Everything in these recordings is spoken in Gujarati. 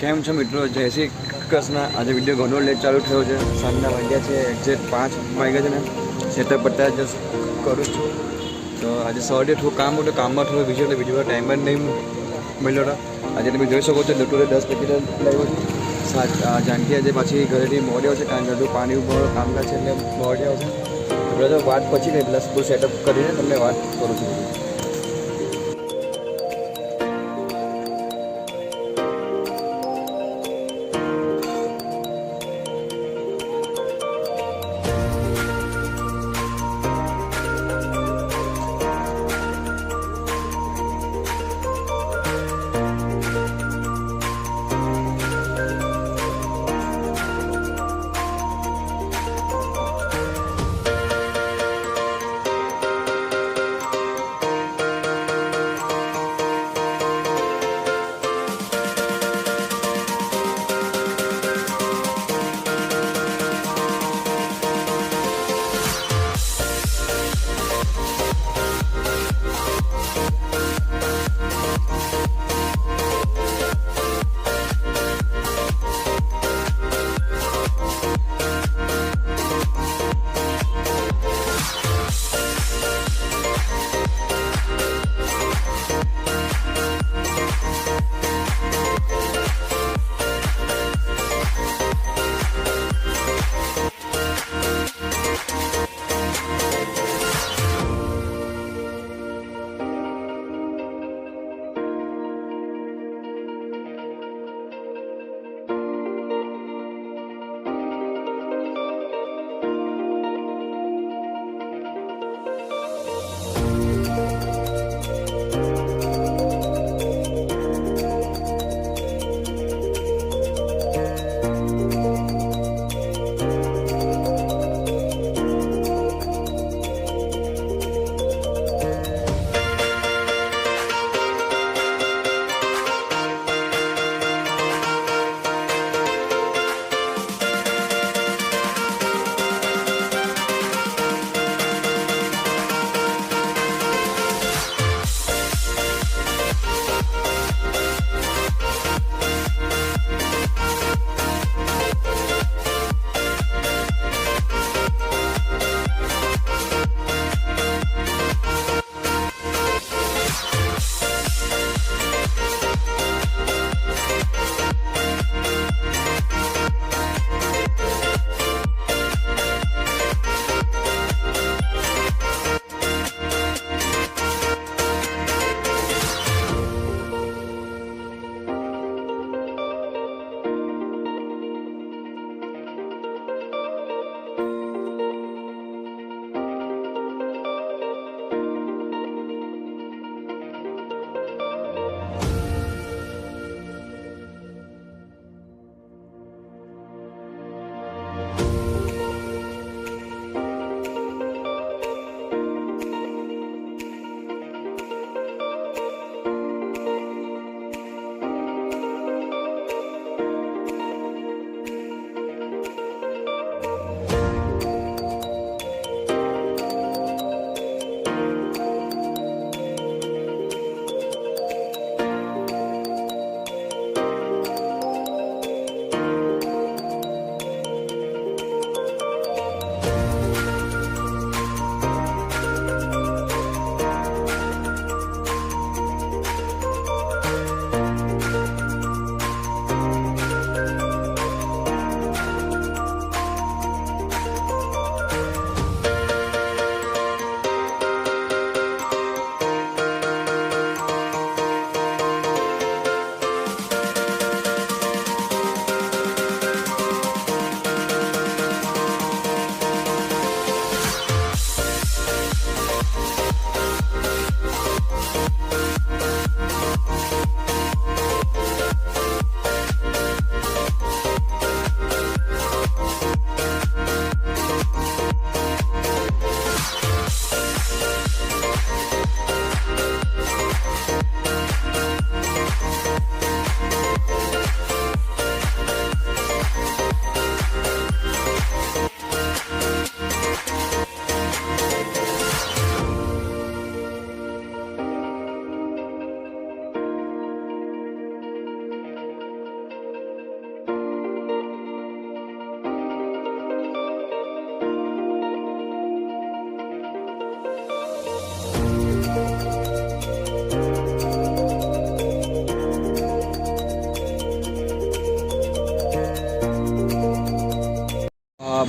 કેમ છો મિત્રો? જય શ્રી કૃષ્ણ. આજે વિડીયો ઘણો લેટ ચાલુ થયો છે. સાંજના વાગ્યા છે એક્ઝેક્ટ 5 વાગ્યા છે ને. સેટઅપ બતા જસ્ટ કરું છું. તો આજે સવારે થોડું કામ હતું, કામમાં થોડો બીજો એટલે બીજો ટાઈમ જ નહીં મળ્યો હતો. આજે તમે જોઈ શકો છો ડોક્ટરે 10 પેકેટ લાવ્યો છે. જાનકી આજે પાછી ઘરેથી મોડ્યો છે કારણ કે હજુ પાણી ઉપર કામકાજ છે એટલે મોડ્યો છે. આપણે તો વાત પછી ને પ્લસ બધું સેટઅપ કરીને તમને વાત કરું છું.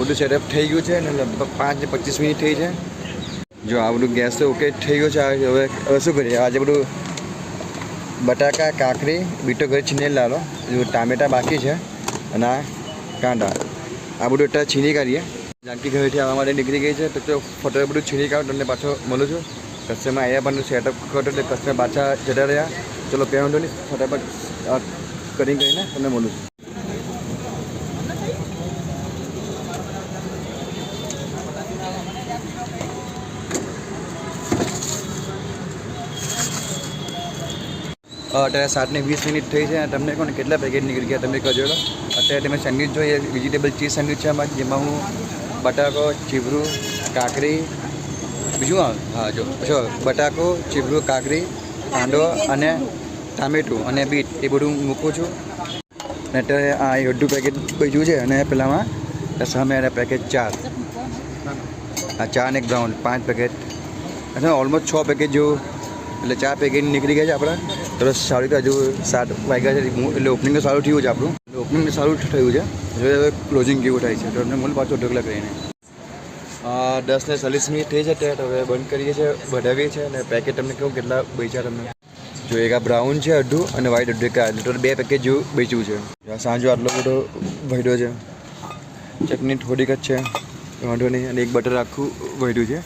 બધું સેટઅપ થઈ ગયું છે અને લગભગ 5 ને 25 મિનિટ થઈ છે. જો આ બધું ગેસ તો ઓકે થઈ ગયો છે. હવે શું કરીએ, આજે બધું બટાકા, કાકરી, બીટો ઘરે છીને લાવો. જો ટામેટા બાકી છે અને આ કાંદા, આ બધું અત્યારે છીની કાઢીએ. જાનકી ઘરેથી આવવા માટે નીકળી ગઈ છે, તો ફટોફટ બધું છીની કાઢું. તમને પાછો મળું છું. કસ્ટમર આવ્યા પણ સેટઅપ કરતો એટલે કસ્ટમર પાછા જતા રહ્યા. ચલો પહેવાં નહીં, ફટાફટ કરીને તમને મળું છું. અત્યારે 7:20 મિનિટ થઈ છે. તમને કોને કેટલા પેકેટ નીકળી ગયા તમે કહેજો. અત્યારે તમે સેન્ડવિચ જોઈએ, વેજીટેબલ ચીઝ સેન્ડવિચ છે અમારી, જેમાં હું બટાકો, ચીવરું, કાકરી, બીજું હા જો બટાકો, ચીવરું, કાકરી, કાંદો અને ટામેટું અને બીટ એ બધું મૂકું છું. અને અત્યારે આ અડધું પેકેટ બીજું છે અને પેલામાં સામે પેકેટ 4, આ 4 ને બ્રાઉન 5 પેકેટ અને ઓલમોસ્ટ 6 પેકેટ જેવું, એટલે 4 પેકેટ નીકળી ગયા છે આપણા. તો સારું તો હજુ 7 વાગ્યા છે એટલે ઓપનિંગ તો સારું થયું છે આપણું. ઓપનિંગ સારું થયું છે. હવે ક્લોઝિંગ કેવું થાય છે તો તમને મને પાછો ઢોકલા કરીને 10 ને 40 મિનિટ થઈ છે. ત્યાં હવે બંધ કરીએ છીએ, વધાવીએ છીએ અને પેકેટ તમને કહું કેટલા બચ્યા તમને. જો એક આ બ્રાઉન છે અડધું અને વ્હાઈટ અડધું, ટોટલ 2 પેકેટ જેવું બચ્યું છે. સાંજો આટલો બધો વધ્યો છે. ચટણી થોડીક જ છે, વાંધો નહીં. અને એક બટર આખું વધ્યું છે.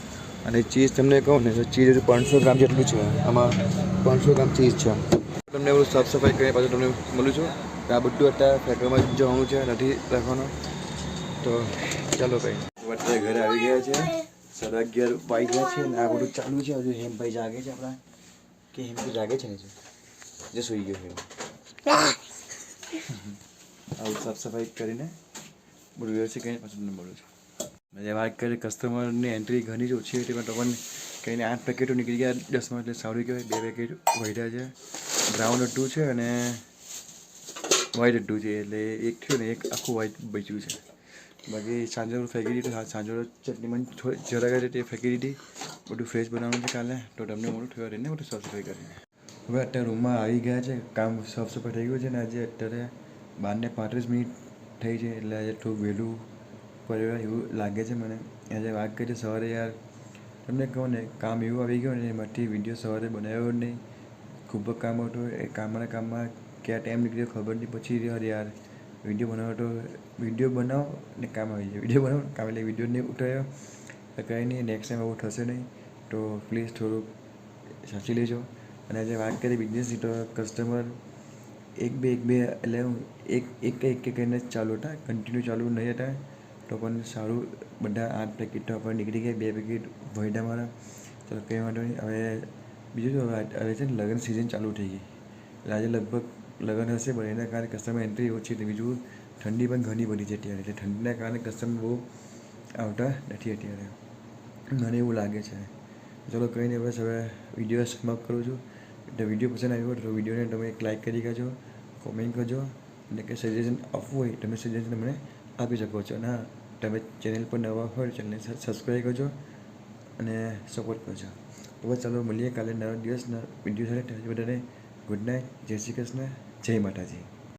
અને ચીઝ તમને કહું ને તો ચીઝ 500 ગ્રામ જેટલું છે. આમાં 500 ગ્રામ ચીઝ છે. તમને બધું સાફ સફાઈ કરીને પાછું તમને મળું છું. આ બધું અત્યારે ફેક્ટરીમાં જવાનું છે, નથી રાખવાનું. તો ચાલો કંઈ અત્યારે ઘરે આવી ગયા છે. 11:30 વાગ્યા છે અને આ બધું ચાલુ છે. હજુ હેમભાઈ જાગે છે આપણા, કે હેમભાઈ જાગે છે ને જે સૂઈ ગયો છે. આવું સાફ સફાઈ કરીને બધું વ્યવસ્થિત કરીને પાછું તમને મળું છું. મેં વાત કરી કસ્ટમરની એન્ટ્રી ઘણી જ ઓછી હતી, પણ તો પણ કહીને 8 પેકેટો નીકળી ગયા 10માં, એટલે સારું કહેવાય. 2 પેકેટ વધ્યા છે. બ્રાઉન અડધું છે અને વ્હાઈટ અડધું છે, એટલે એક થયું ને એક આખું વ્હાઈટ બચ્યું છે. બાકી સાંજે ફેંકી દીધું. સાંજે ચટણીમાં જરાક હતી તે ફેંકી દીધી. બધું ફ્રેશ બનાવવાનું છે કાલે, તો તમને મોડું થયું રહીને બધું સાફ સફાઈ કરીને હવે અત્યારે રૂમમાં આવી ગયા છે. કામ સાફ સફાઈ થઈ ગયું છે ને આજે અત્યારે 12:35 મિનિટ થઈ છે, એટલે આજે થોડું વહેલું પડ્યું એવું લાગે છે મને. આજે વાત કરી સવારે યાર તમને કહું ને, કામ એવું આવી ગયું ને એમાંથી વિડીયો સવારે બનાવ્યો જ નહીં. ખૂબ જ કામ હતું. એ કામમાં ક્યાં ટાઈમ નીકળ્યો ખબર નહીં. પછી યાર વિડીયો બનાવો તો વિડીયો બનાવો ને કામ આવી જાય, વિડીયો બનાવો કામ, એટલે વિડીયો નહીં ઉઠાવ્યો. કંઈ નહીં, નેક્સ્ટ ટાઈમ આવું થશે નહીં. તો પ્લીઝ થોડુંક સાચી લેજો. અને આજે વાત કરી બિઝનેસની તો કસ્ટમર એક બે એટલે હું એક કરીને ચાલુ હતા, કન્ટિન્યુ ચાલુ નહીં હતા. તો પણ સારું બધા 8 પેકેટ તો આપણે નીકળી ગયા. 2 પેકેટ વહીડા મારા. ચાલો કંઈ વાંધો નહીં. હવે બીજું તો હવે છે ને લગ્ન સિઝન ચાલુ થઈ ગઈ, એટલે આજે લગભગ લગ્ન હશે, પણ એના કારણે કસ્ટમર એન્ટ્રી ઓછી હતી. બીજું ઠંડી પણ ઘણી બધી છે અત્યારે, એટલે ઠંડીના કારણે કસ્ટમર બહુ આવતા નથી અત્યારે, મને એવું લાગે છે. ચલો કંઈ નહીં, બસ હવે વિડીયો સમાપ્ત કરું છું. એટલે વિડીયો પસંદ આવ્યો તો વિડીયોને તમે એક લાઇક કરી કરજો, કોમેન્ટ કરજો, અને કંઈ સજેશન આપવું હોય તમે સજેશન મને આપી શકો છો. અને હા, તમે ચેનલ પર નવા હોય ચેનલને સબસ્ક્રાઈબ કરજો અને સપોર્ટ કરજો. તો બસ ચાલો મળીએ કાલે નવા દિવસના વિડીયો સાથે. બધાને ગુડ નાઇટ, જય શ્રી કૃષ્ણ, જય માતાજી.